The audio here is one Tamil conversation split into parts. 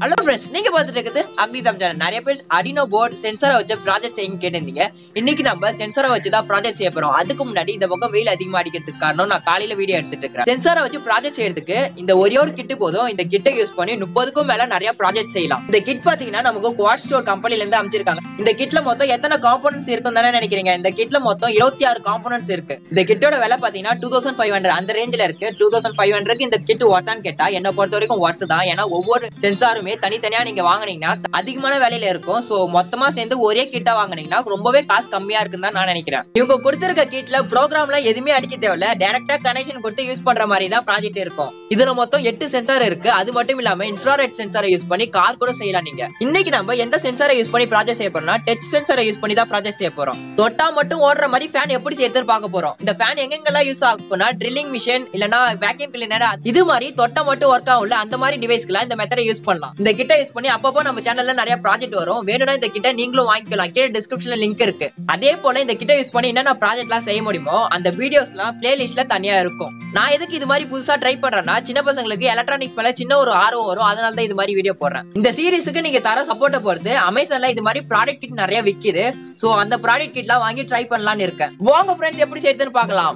Hello friends, நீங்க பார்த்துட்டு இருக்குது அக்னி தமிழ். நிறைய பேர் அடினோ போர்டு சென்சாரை வச்சு ப்ராஜெக்ட் செய்யுங்க கேட்டிருந்தீங்க. இன்னைக்கு நம்ம சென்சாரை வச்சு தான் ப்ராஜெக்ட் செய்ய போறோம். அதுக்கு முன்னாடி இந்த பக்கம் வெயில் அதிகமா அடிக்கிறதுக்கு காரணம் நான் காலையில வீடியோ எடுத்துட்டு இருக்கேன். சென்சாரை வச்சு ப்ராஜெக்ட் செய்யறதுக்கு இந்த ஒரே ஒரு கிட் போதும். இந்த கிட்டை யூஸ் பண்ணி 30க்கும் மேல நிறைய ப்ராஜெக்ட் செய்யலாம். இந்த கிட் பாத்தீங்கன்னா நமக்கு குவாட் ஸ்டோர் கம்பெனில இருந்து அமைச்சிருக்காங்க. இந்த கிட்ல மொத்தம் எத்தனை காம்போனன்ட்ஸ் இருக்குன்னு தானே நினைக்கிறீங்க? இந்த கிட்ல மொத்தம் 26 காம்போனன்ட்ஸ் இருக்கு. இந்த கிட்டோட விலை பாத்தீங்கன்னா 2500 அந்த ரேஞ்சில இருக்கு. 2500க்கு இந்த கிட் ஒர்த்தான்னு கேட்டா என்ன பொறுத்த வரைக்கும் ஒர்த்து தான். ஏன்னா ஒவ்வொரு சென்சாருமே தனித்தனியா நீங்க வாங்குனீங்கன்னா அதிகமான விலையில இருக்கும். சோ மொத்தமா சேர்ந்து ஒரே கிட்டா வாங்குனீங்கன்னா ரொம்பவே காசு கம்மியா இருக்குன்னு தான் நான் நினைக்கிறேன். இவங்க கொடுத்திருக்க கிட்ல ப்ரோக்ராம்ல எதுவுமே அடிக்க தேவையில்ல. டைரக்டா கனெக்ஷன் கொடுத்து யூஸ் பண்ற மாதிரி தான் ப்ராஜெக்ட் இருக்கும். இதுல மொத்தம் 8 சென்சார் இருக்கு. அது மட்டும் இல்லாம இன்ஃப்ராரெட் சென்சாரை யூஸ் பண்ணி கார் கூட செய்யலாம். நீங்க இன்னைக்கு நம்ம எந்த சென்சாரை யூஸ் பண்ணி ப்ராஜெக்ட் செய்ய போறோம்னா டச் சென்சாரை யூஸ் பண்ணி தான் ப்ராஜெக்ட் செய்ய போறோம். தொட்டா மட்டும் ஓடுற மாதிரி ஃபேன் எப்படி செய்யறதுன்னு பார்க்க போறோம். இந்த ஃபேன் எங்கெங்கெல்லாம் யூஸ் ஆகும்னா ட்ரில்லிங் மிஷின் இல்லனா வேக்யூம் கிளீனர் இது மாதிரி தொட்டா மட்டும் ஒர்க் ஆகும்ல அந்த மாதிரி டிவைஸ்க்குலாம் இந்த மெத்தடை யூஸ் பண்ணலாம். இந்த கிட்ட யூஸ் பண்ணி அப்பப்போ நம்ம சேனல்ல நிறைய ப்ராஜெக்ட் வரும். வேணும்னா இந்த கிட்ட நீங்களும் வாங்கிக்கலாம். கீழே டிஸ்கிரிப்ஷன்ல லிங்க் இருக்கு. அதே போல இந்த கிட்ட யூஸ் பண்ணி என்னென்ன ப்ராஜெக்ட்லாம் செய்ய முடியுமோ அந்த வீடியோஸ்லாம் பிளேலிஸ்ட்ல தனியா இருக்கும். நான் எதுக்கு இது மாதிரி புதுசா ட்ரை பண்றேன்னா சின்ன பசங்களுக்கு எலக்ட்ரானிக்ஸ் மேல சின்ன ஒரு ஆர்வம் வரும். அதனால தான் இது மாதிரி வீடியோ போடுறேன். இந்த சீரிஸுக்கு நீங்க தர சப்போர்ட்டை பொறுத்து அமேசான்ல இது மாதிரி ப்ராடக்ட் கிட் நிறைய விக்குது. சோ அந்த ப்ராடக்ட் கிட்லாம் வாங்கி ட்ரை பண்ணலாம்னு இருக்கேன். வாங்க ஃப்ரெண்ட்ஸ் எப்படி செய்யறதுன்னு பார்க்கலாம்.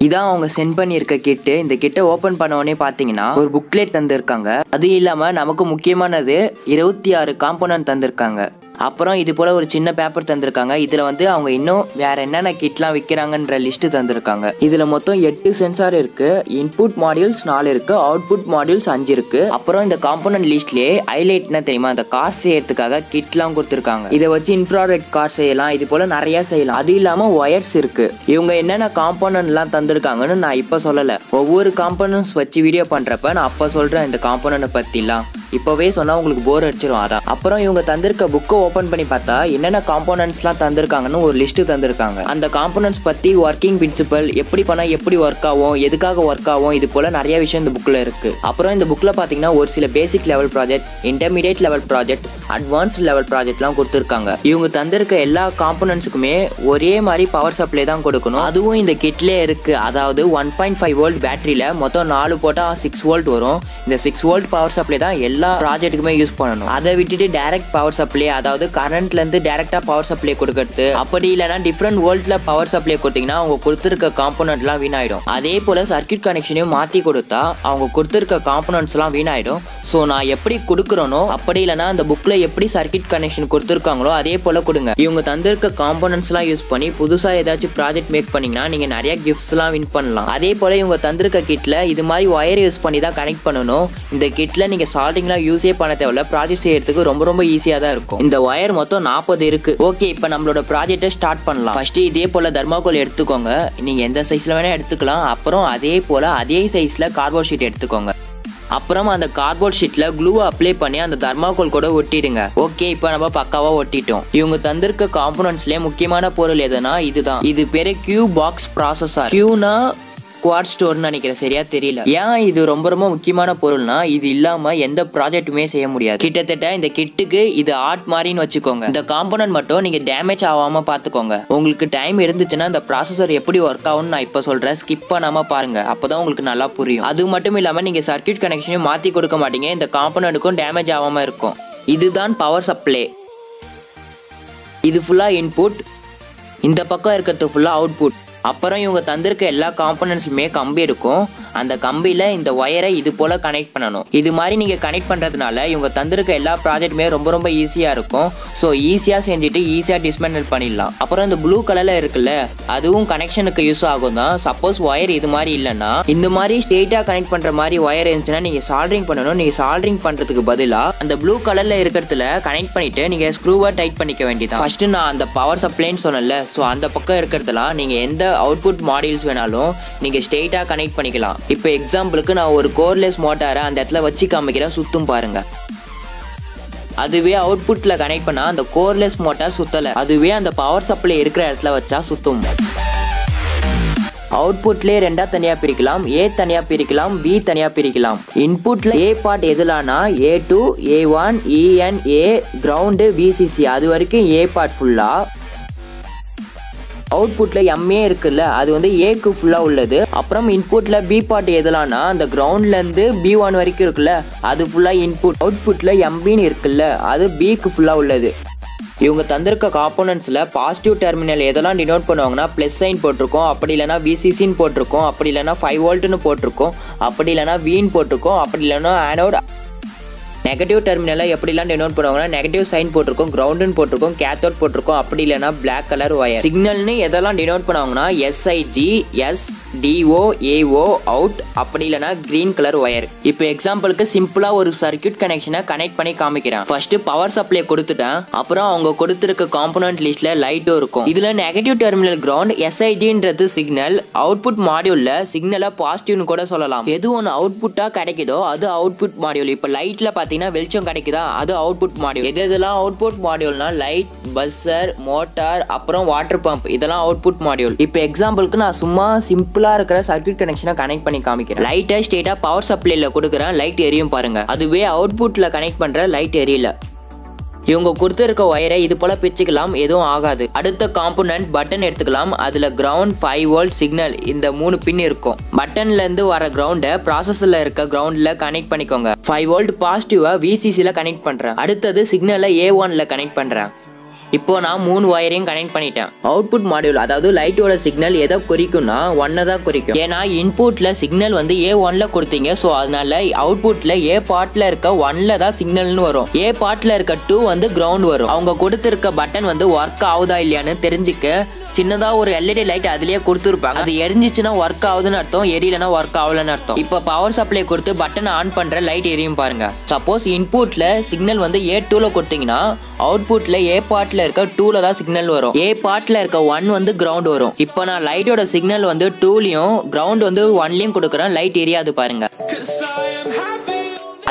இதான் அவங்க சென்ட் பண்ணியிருக்க கிட்டு. இந்த கிட்டை ஓப்பன் பண்ண உடனே பார்த்தீங்கன்னா ஒரு புக்லெட் தந்திருக்காங்க. அது இல்லாமல் நமக்கு முக்கியமானது 26 காம்போனன்ட் தந்திருக்காங்க. அப்புறம் இது போல் ஒரு சின்ன பேப்பர் தந்திருக்காங்க. இதில் வந்து அவங்க இன்னும் வேற என்னென்ன கிட்லாம் விற்கிறாங்கன்ற லிஸ்ட்டு தந்திருக்காங்க. இதில் மொத்தம் 8 சென்சார் இருக்கு. இன்புட் மாடியூல்ஸ் 4 இருக்கு. அவுட்புட் மாடியூல்ஸ் 5 இருக்கு. அப்புறம் இந்த காம்போனன்ட் லிஸ்ட்லேயே ஹைலைட் என்ன தெரியுமா, அந்த கார் செய்யறதுக்காக கிட்லாம் கொடுத்துருக்காங்க. இதை வச்சு இன்ஃப்ராரெட் கார் செய்யலாம். இது போல் நிறைய செய்யலாம். அது இல்லாமல் ஒயர்ஸ் இருக்கு. இவங்க என்னென்ன காம்போனன்ட்லாம் தந்திருக்காங்கன்னு நான் இப்போ சொல்லலை. ஒவ்வொரு காம்போனன்ட்ஸ் வச்சு வீடியோ பண்ணுறப்ப நான் அப்போ சொல்கிறேன் இந்த காம்போனன்ட்டை பற்றிலாம். இப்போவே சொன்னால் உங்களுக்கு போர் அடிச்சிடும். அதான் அப்புறம் இவங்க தந்திருக்க புக்கை ஓப்பன் பண்ணி பார்த்தா என்னென்ன காம்போனன்ட்ஸ்லாம் தந்திருக்காங்கன்னு ஒரு லிஸ்ட்டு தந்திருக்காங்க. அந்த காம்போனன்ட்ஸ் பற்றி ஒர்க்கிங் பிரின்சிபல் எப்படி பண்ணால் எப்படி ஒர்க் ஆகும், எதுக்காக ஒர்க் ஆகும், இது போல் நிறைய விஷயம் இந்த புக்கில் இருக்குது. அப்புறம் இந்த புக்கில் பார்த்தீங்கன்னா ஒரு சில basic level project, intermediate level project, advanced level ப்ராஜெக்ட்லாம் கொடுத்துருக்காங்க. இவங்க தந்திருக்க எல்லா காம்போனன்ட்ஸுக்குமே ஒரே மாதிரி பவர் சப்ளை தான் கொடுக்கணும். அதுவும் இந்த கிட்லேயே இருக்குது. அதாவது 1.5 வோல்ட் பேட்டரியில் மொத்தம் 4 போட்டால் 6 வோல்ட் வரும். இந்த 6 வோல்ட் பவர் சப்ளை தான் எல்லா ப்ராஜெக்ட்டுக்குமே யூஸ் பண்ணணும். அதை விட்டுட்டு டைரக்ட் பவர் சப்ளை, அதாவது கரண்ட்ல இருந்து டைரக்டா பவர் சப்ளை கொடுக்கறது, அப்படி இல்லைன்னா டிஃப்ரெண்ட் வோல்ட்ல பவர் சப்ளை கொடுத்தீங்கன்னா அவங்க கொடுத்துருக்க காம்போனன்ட்லாம் வீணாயிடும். அதே போல சர்க்யூட் கனெக்ஷனையும் மாற்றி கொடுத்தா அவங்க கொடுத்துருக்க காம்போனன்ட்ஸ்லாம் வீணாயிடும். ஸோ நான் எப்படி கொடுக்குறனோ அப்படி இல்லைன்னா அந்த புக்ல எப்படி சர்க்யூட் கனெக்ஷன் கொடுத்துருக்காங்களோ அதே போல கொடுங்க. இவங்க தந்திருக்க காம்போனன்ட்ஸ்லாம் யூஸ் பண்ணி புதுசா ஏதாச்சும் ப்ராஜெக்ட் மேக் பண்ணீங்கன்னா நீங்க நிறைய கிஃப்ட்ஸ்லாம் வின் பண்ணலாம். அதே போல இவங்க தந்திருக்க கிட்ல இது மாதிரி ஒயர் யூஸ் பண்ணி தான் கனெக்ட் பண்ணணும். இந்த கிட்ல நீங்க சால்டிங்லாம் யூஸே பண்ண தேவையில்ல. ப்ராஜெக்ட் செய்யறதுக்கு ரொம்ப ஈஸியாக தான் இருக்கும். இந்த ஒயர் மொத்தம் 40 இருக்கு. ஓகே, இப்போ நம்மளோட ப்ராஜெக்டை ஸ்டார்ட் பண்ணலாம். ஃபர்ஸ்ட் இதே போல தர்மாகோல் எடுத்துக்கோங்க. நீங்க எந்த சைஸ்ல வேணா எடுத்துக்கலாம். அப்புறம் அதே போல அதே சைஸ்ல கார்ட்போர்ட் ஷீட் எடுத்துக்கோங்க. அப்புறம் அந்த கார்ட்போர்ட் ஷீட்ல க்ளூவை அப்ளை பண்ணி அந்த தர்மாகோல் கூட ஒட்டிடுங்க. ஓகே, இப்போ நம்ம பக்காவா ஒட்டிட்டோம். இவங்க தந்திருக்க காம்போனன்ட்ஸ்லயே முக்கியமான பொருள் எதுனா இதுதான். இது பேரு கியூ பாக்ஸ் ப்ராசஸர். கியூனா குவாட் ஸ்டோர்னு நினைக்கிறேன், சரியா தெரியல. ஏன் இது ரொம்ப முக்கியமான பொருள்னா இது இல்லாம எந்த ப்ராஜெக்ட்டுமே செய்ய முடியாது. கிட்டத்தட்ட இந்த கிட்டுக்கு இது ஆர்ட் மாதிரின்னு வச்சுக்கோங்க. இந்த காம்போனன்ட் மட்டும் நீங்க டேமேஜ் ஆகாம பாத்துக்கோங்க. உங்களுக்கு டைம் இருந்துச்சுன்னா இந்த ப்ராசஸர் எப்படி ஒர்க் ஆகும்னு நான் இப்ப சொல்றேன். ஸ்கிப் பண்ணாம பாருங்க, அப்பதான் உங்களுக்கு நல்லா புரியும். அது மட்டும் இல்லாம நீங்க சர்க்யூட் கனெக்ஷனையும் மாத்தி கொடுக்க மாட்டீங்க. இந்த காம்போனன்ட்டுக்கும் டேமேஜ் ஆகாம இருக்கும். இதுதான் பவர் சப்ளை. இது ஃபுல்லா இன்புட், இந்த பக்கம் இருக்கிறது ஃபுல்லா அவுட்புட். அப்புறம் இவங்க தந்திருக்க எல்லா காம்போனன்ட்ஸுமே கம்பி இருக்கும். அந்த கம்பியில இந்த ஒயரை இது போல கனெக்ட் பண்ணணும். இது மாதிரி நீங்க கனெக்ட் பண்றதுனால இவங்க தந்திருக்க எல்லா ப்ராஜெக்ட்டுமே ரொம்ப ஈஸியா இருக்கும். ஸோ ஈஸியா செஞ்சுட்டு ஈஸியா டிஸ்மேண்டில் பண்ணிடலாம். அப்புறம் இந்த ப்ளூ கலர்ல இருக்குல்ல அதுவும் கனெக்ஷனுக்கு யூஸ் ஆகும் தான். சப்போஸ் ஒயர் இது மாதிரி இல்லைன்னா இந்த மாதிரி ஸ்ட்ரெயிட்டா கனெக்ட் பண்ற மாதிரி ஒயர் இருந்துச்சுன்னா நீங்க சால்டரிங் பண்ணணும். நீங்க சால்டரிங் பண்றதுக்கு பதிலா அந்த ப்ளூ கலர்ல இருக்கிறதுல கனெக்ட் பண்ணிட்டு நீங்க ஸ்க்ரூவை டைட் பண்ணிக்க வேண்டியதான். ஃபர்ஸ்ட் நான் அந்த பவர் சப்ளைன்னு சொன்னேன்ல, ஸோ அந்த பக்கம் இருக்கிறதுலாம் நீங்க எந்த அவுட்புட் மாடியூல்ஸ் வேணாலும் நீங்க ஸ்ட்ரெயிட்டா கனெக்ட் பண்ணிக்கலாம். இப்போ எக்ஸாம்பிளுக்கு நான் ஒரு கோர்லெஸ் மோட்டாரை அந்த இடத்துல வச்சு காமிக்கிறேன், சுத்தும் பாருங்க. அதுவே அவுட்புட்ல கனெக்ட் பண்ணா அந்த கோர்லெஸ் மோட்டார் சுத்தல. அதுவே அந்த பவர் சப்ளை இருக்கிற இடத்துல வச்சா சுத்தும். அவுட்புட்லேயே ரெண்டா தனியா பிரிக்கலாம். ஏ தனியா பிரிக்கலாம், பி தனியா பிரிக்கலாம். இன்புட்ல ஏ பார்ட் எதுலானா A2, A1, EN, A, ground, VCC அது வரைக்கும் ஏ பார்ட் ஃபுல்லா. அவுட்புட்ல எம்ஏ இருக்குல்ல அது வந்து ஏக்கு ஃபுல்லா உள்ளது. அப்புறம் இன்புட்ல பி பார்ட் எதலாம்னா அந்த கிரவுண்ட்ல இருந்து B1 வரைக்கும் இருக்குல்ல அது ஃபுல்லா இன்புட். அவுட்புட்ல எம்பின்னு இருக்குல்ல அது பிக்கு ஃபுல்லா உள்ளது. இவங்க தந்திருக்க காம்போனன்ட்ஸில் பாசிட்டிவ் டெர்மினல் எதெல்லாம் டினோட் பண்ணுவாங்கன்னா ப்ளஸ் சைன் போட்டிருக்கோம், அப்படி இல்லைனா விசிசின்னு போட்டிருக்கோம், அப்படி இல்லைனா 5 வோல்ட்னு போட்டிருக்கோம், அப்படி இல்லைனா வீன் போட்டிருக்கோம், அப்படி இல்லைனா ஆனோட். நெகட்டிவ் டெர்மினலில் எப்படிலாம் டினோட் பண்ணுவாங்கன்னா நெகட்டிவ் சைன் போட்டிருக்கோம், கிரவுண்டுன்னு போட்டிருக்கோம், கேத்தோட் போட்டிருக்கோம், அப்படி இல்லைனா பிளாக் கலர் ஒயர். சிக்னல்னு எதெல்லாம் டினோட் பண்ணுவாங்கன்னா SIG, S, DO, AO, out, அப்படி இல்லைனா கிரீன் கலர் ஒயர். இப்போ எக்ஸாம்பிளுக்கு சிம்பிளா ஒரு சர்க்யூட் கனெக்ஷனை கனெக்ட் பண்ணி காமிக்கிறேன். ஃபர்ஸ்ட் பவர் சப்ளை கொடுத்துட்டேன். அப்புறம் அவங்க கொடுத்துருக்க காம்போனன்ட் லிஸ்ட்ல லைட்டும் இருக்கும். இதுல நெகட்டிவ் டெர்மினல் கிரவுண்ட், எஸ்ஐஜின்றது சிக்னல், அவுட்புட் மாடியூல்ல சிக்னலை பாசிட்டிவ்னு கூட சொல்லலாம். எது ஒன்று அவுட்புட்டா கிடைக்குதோ அது அவுட்புட் மாடியூல். இப்போ லைட்ல பார்த்தீங்கன்னா வெளிச்சம் கிடைக்குதா அது அவுட்புட் மாடியூல். எதெல்லாம் அவுட்புட் மாடியூல்னா லைட், பஸ்ஸர், மோட்டார், அப்புறம் வாட்டர் பம்ப் இதெல்லாம் அவுட்புட் மாடியூல். இப்போ எக்ஸாம்பிளுக்கு நான் சும்மா சிம்பிளா இருக்கிற சர்க்யூட் கனெக்ஷனை கனெக்ட் பண்ணி காமிக்கிறேன். லைட்டை ஸ்ட்ரெயிட்டா பவர் சப்ளைல கொடுக்குறேன், லைட் எரியும் பாருங்க. அதுவே அவுட்புட்ல கனெக்ட் பண்ற லைட் எரியல. இவங்க கொடுத்துருக்க ஒயரை இது போல பிச்சுக்கலாம், எதுவும் ஆகாது. அடுத்த காம்போனன்ட் பட்டன் எடுத்துக்கலாம். அதுல கிரவுண்ட், 5 வோல்ட் சிக்னல் இந்த 3 பின் இருக்கும். பட்டன்ல இருந்து வர கிரவுண்டை ப்ராசஸர்ல இருக்க கிரவுண்ட்ல கனெக்ட் பண்ணிக்கோங்க. 5 வோல்ட் பாசிட்டிவா விசிசில கனெக்ட் பண்றேன். அடுத்தது சிக்னலை A1ல கனெக்ட் பண்றேன். இப்போ நான் 3 ஒயரையும் கனெக்ட் பண்ணிட்டேன். அவுட்புட் மாடியூல் அதாவது லைட்டோட சிக்னல் எதை குறிக்கும்னா 1 தான் குறிக்கும். ஏன்னா இன்புட்ல சிக்னல் வந்து A1ல கொடுத்தீங்க, ஸோ அதனால அவுட்புட்ல ஏ பார்ட்ல இருக்க 1ல தான் சிக்னல்னு வரும். ஏ பார்ட்ல இருக்க 2 வந்து கிரவுண்ட் வரும். அவங்க கொடுத்துருக்க பட்டன் வந்து ஒர்க் ஆகுதா இல்லையான்னு தெரிஞ்சுக்க சின்னதா ஒரு எல்இடி லைட் அதுலயே கொடுத்துருப்பாங்க. அது எரிஞ்சிச்சுன்னா ஒர்க் ஆகுதுன்னு அர்த்தம், எரியலனா ஒர்க் ஆகலன்னு அர்த்தம். இப்போ பவர் சப்ளை கொடுத்து பட்டன் ஆன் பண்ற லைட் எரியும் பாருங்க. சப்போஸ் இன்புட்ல சிக்னல் வந்து A2ல கொடுத்தீங்கன்னா அவுட்புட்ல ஏ பார்ட்ல இருக்க 2ல தான் சிக்னல் வரும். ஏ பார்ட்ல இருக்க 1 வந்து கிரவுண்ட் வரும். இப்போ நான் லைட்டோட சிக்னல் வந்து 2லயும் கிரவுண்ட் வந்து 1லயும் கொடுக்குறேன், லைட் எரியாது பாருங்க.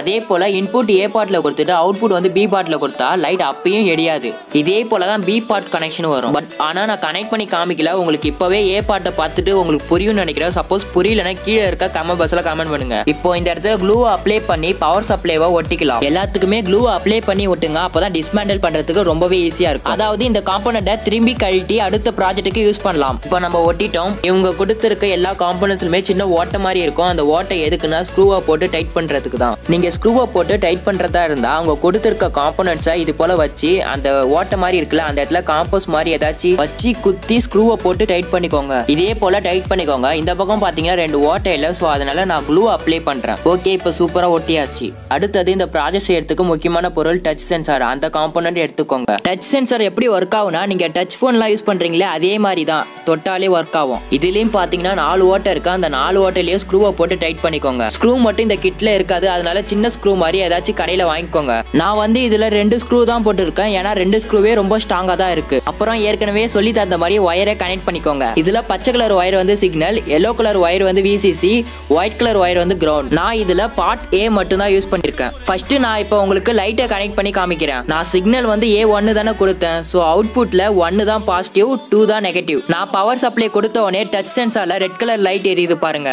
அதே போல இன்புட் ஏ பார்ட்ல கொடுத்துட்டு அவுட்புட் வந்து பி பார்ட்ல கொடுத்தா லைட் அப்பயும் எரியாது. இதே போல தான் பி பார்ட் கனெக்ஷன் வரும். பட் ஆனா நான் கனெக்ட் பண்ணி காமிக்கல, உங்களுக்கு இப்பவே ஏ பார்ட்டை பார்த்துட்டு உங்களுக்கு புரியும்னு நினைக்கிறேன். சப்போஸ் புரியலன்னா கீழே இருக்க கமெண்ட் பாக்ஸ்ல கமெண்ட் பண்ணுங்க. இப்போ இந்த இடத்துல க்ளூ அப்ளை பண்ணி பவர் சப்ளைவை ஒட்டிக்கலாம். எல்லாத்துக்குமே க்ளூ அப்ளை பண்ணி ஒட்டுங்க, அப்பதான் டிஸ்மேண்டில் பண்றதுக்கு ரொம்பவே ஈஸியா இருக்கும். அதாவது இந்த காம்போனன்ட்டை திரும்பி கழட்டி அடுத்த ப்ராஜெக்ட்டுக்கு யூஸ் பண்ணலாம். இப்போ நம்ம ஒட்டிட்டோம். இவங்க கொடுத்திருக்க எல்லா காம்போனன்ட்ஸ்லுமே சின்ன ஓட்டை மாதிரி இருக்கும். அந்த ஓட்டை எதுக்குன்னா ஸ்க்ரூவை போட்டு டைட் பண்றதுக்கு தான். நீங்க ஸ்க்ரூவை போட்டு டைட் பண்றதா இருந்தா அவங்க கொடுத்திருக்க காம்போனன்ட்ஸை இது போல வச்சு அந்த ஓட்டை மாதிரி இருக்குல்ல அந்த இடத்துல காம்போஸ் மாதிரி ஏதாச்சும் வச்சு குத்தி ஸ்க்ரூவை போட்டு டைட் பண்ணிக்கோங்க. இதே போல டைட் பண்ணிக்கோங்க. இந்த பக்கம் பாத்தீங்கன்னா 2 ஓட்டை இல்லை, ஸோ அதனால நான் க்ளூ அப்ளை பண்றேன். ஓகே, இப்போ சூப்பரா ஒட்டியாச்சு. அடுத்தது இந்த ப்ராஜெக்ட் செய்யறதுக்கு முக்கியமான பொருள் டச் சென்சார். அந்த காம்போனன்ட் எடுத்துக்கோங்க. டச் சென்சார் எப்படி ஒர்க் ஆகும்னா நீங்க டச் போன்லாம் யூஸ் பண்றீங்களே அதே மாதிரி தான், தொட்டாலே ஒர்க் ஆகும். இதுலயும் பாத்தீங்கன்னா 4 ஓட்டை இருக்கு. அந்த 4 ஓட்டையிலேயே ஸ்க்ரூவை போட்டு டைட் பண்ணிக்கோங்க. ஸ்க்ரூ மட்டும் இந்த கிட்ல இருக்காது, அதனால சின்ன ஸ்க்ரூ மாதிரி ஏதாச்சும் கடையில வாங்கிக்கோங்க. நான் வந்து இதுல 2 ஸ்க்ரூ தான் போட்டுருக்கேன், ஏன்னா 2 ஸ்க்ரூவே ரொம்ப ஸ்ட்ராங்கா தான் இருக்கு. அப்புறம் ஏற்கனவே சொல்லி தந்த மாதிரி ஒயரை கனெக்ட் பண்ணிக்கோங்க. இதுல பச்சை கலர் ஒயர் வந்து சிக்னல், எல்லோ கலர் ஒயர் வந்து விசிசி, ஒயிட் கலர் ஒயர் வந்து கிரவுண்ட். நான் இதுல பார்ட் ஏ மட்டும் தான் யூஸ் பண்ணிருக்கேன். ஃபர்ஸ்ட் நான் இப்போ உங்களுக்கு லைட்டை கனெக்ட் பண்ணி காமிக்கிறேன். நான் சிக்னல் வந்து A1 தானே கொடுத்தேன், ஸோ அவுட்புட்ல 1 தான் பாசிட்டிவ், 2 தான் நெகட்டிவ். நான் பவர் சப்ளை கொடுத்த உடனே டச் சென்சார்ல ரெட் கலர் லைட் எரியுது பாருங்க.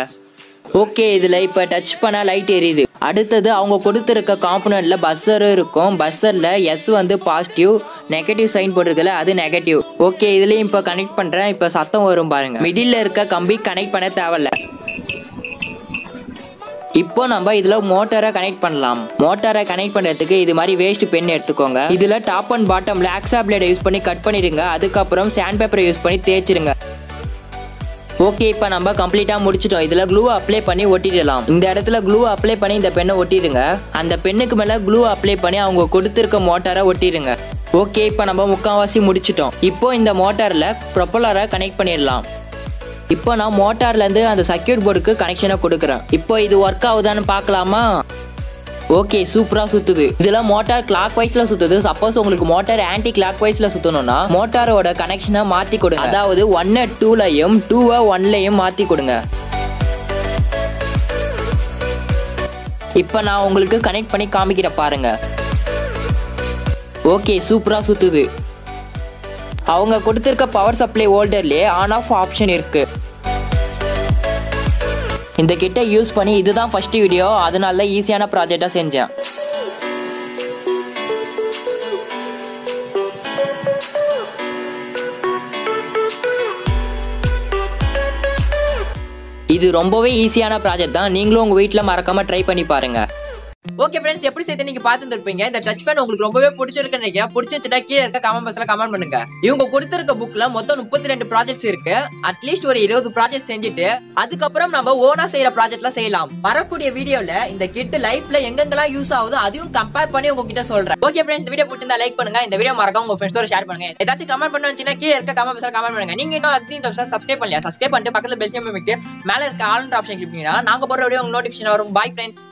ஓகே, இதுல இப்ப டச் பண்ணா லைட் எரியுது. அடுத்தது அவங்க கொடுத்துருக்க காம்போனன்ட்ல பஸ்ஸரும் இருக்கும். பஸ்ஸர்ல எஸ் வந்து பாசிட்டிவ், நெகட்டிவ் சைன் போட்டிருக்கல அது நெகட்டிவ். ஓகே, இதுலயும் இப்ப கனெக்ட் பண்றேன். இப்ப சத்தம் வரும் பாருங்க. மிடில் இருக்க கம்பி கனெக்ட் பண்ண தேவையில்ல. இப்போ நம்ம இதுல மோட்டாரை கனெக்ட் பண்ணலாம். மோட்டாரை கனெக்ட் பண்றதுக்கு இது மாதிரி வேஸ்ட் பென் எடுத்துக்கோங்க. இதுல டாப் அண்ட் பாட்டம்ல ஆக்ஸா பிளேடை யூஸ் பண்ணி கட் பண்ணிடுங்க. அதுக்கப்புறம் சாண்ட் பேப்பரை யூஸ் பண்ணி தேய்ச்சிருங்க. ஓகே, இப்போ நம்ம கம்ப்ளீட்டா முடிச்சிட்டோம். இதுல க்ளூ அப்ளை பண்ணி ஒட்டிடலாம். இந்த இடத்துல க்ளூ அப்ளை பண்ணி இந்த பெண்ணை ஒட்டிடுங்க. அந்த பெண்ணுக்கு மேல க்ளூ அப்ளை பண்ணி அவங்க கொடுத்திருக்க மோட்டாரை ஒட்டிடுங்க. ஓகே, இப்போ நம்ம முக்கால்வாசி முடிச்சிட்டோம். இப்போ இந்த மோட்டார்ல ப்ரொப்பலரை கனெக்ட் பண்ணிடலாம். இப்போ நான் மோட்டார்ல இருந்து அந்த சர்க்யூட் போர்டுக்கு கனெக்ஷனை கொடுக்குறேன். இப்போ இது ஒர்க் ஆகுதான்னு பார்க்கலாமா? ஓகே, சூப்பரா சுத்துது. இதுல மோட்டார் கிளாக் வைஸ்ல சுத்துது. சப்போஸ் உங்களுக்கு மோட்டார் ஆன்டி கிளாக் வைஸ்ல சுத்தணும்னா மோட்டாரோட கனெக்ஷனை மாத்தி கொடுங்க. அதாவது 1 2லயும் 2 1லயும் மாத்தி கொடுங்க. இப்ப நான் உங்களுக்கு கனெக்ட் பண்ணி காமிக்கிற பாருங்க. ஓகே, சூப்பரா சுத்துது. அவங்க கொடுத்திருக்க பவர் சப்ளை ஹோல்டர்லயே ஆன் ஆஃப் ஆப்ஷன் இருக்கு. இந்த கிட்ட யூஸ் பண்ணி இதுதான் ஃபர்ஸ்ட் வீடியோ, அதனால ஈஸியான ப்ராஜெக்டா செஞ்சேன். இது ரொம்பவே ஈஸியான ப்ராஜெக்ட் தான். நீங்களும் உங்க வீட்ல மறக்காம ட்ரை பண்ணி பாருங்க. ஓகே ஃப்ரெண்ட்ஸ், எப்படி செய்து நீங்க பார்த்துருப்பீங்க. இந்த டச் ஃபேன் உங்களுக்கு ரொம்பவே பிடிச்சிருக்குன்னு நினைக்கிறேன். பிடிச்சிருந்தா கீழே இருக்க கமெண்ட் பாக்ஸ்ல கமெண்ட் பண்ணுங்க. இவங்க கொடுத்திருக்க புக்ல மொத்தம் 32 ப்ராஜெக்ட்ஸ் இருக்கு. அட்லீஸ்ட் ஒரு 20 ப்ராஜெக்ட் செஞ்சுட்டு அதுக்கப்புறம் நம்ம ஓனா செய்யற ப்ராஜெக்ட்லாம் செய்யலாம். வரக்கூடிய வீடியோல இந்த கிட் லைஃப்ல எங்கெங்கெல்லாம் யூஸ் ஆகுதோ அதையும் கம்பேர் பண்ணி உங்ககிட்ட சொல்றேன். ஓகே ஃப்ரெண்ட்ஸ், இந்த வீடியோ பிடிச்சிருந்தா லைக் பண்ணுங்க. இந்த வீடியோ மறக்காம உங்க ஃப்ரெண்ட்ஸோட ஷேர் பண்ணுங்க. ஏதாச்சும் கமெண்ட் பண்ண வச்சுன்னா கீழே இருக்க கமெண்ட் பாக்ஸ்ல கமெண்ட் பண்ணுங்க. நீங்க இன்னும் அக்னி தமிழ் சப்ஸ்கிரைப் பண்ணலையா? சப்ஸ்கிரைப் பண்ணிட்டு பக்கத்துல பெல் சிம்பல் அமைக்க மேல இருக்க ஆல் ஆப்ஷன் கிளிக் பண்ணீங்கன்னா நாங்க போற வீடியோ உங்களுக்கு நோட்டிஃபிகேஷன் வரும். Bye friends.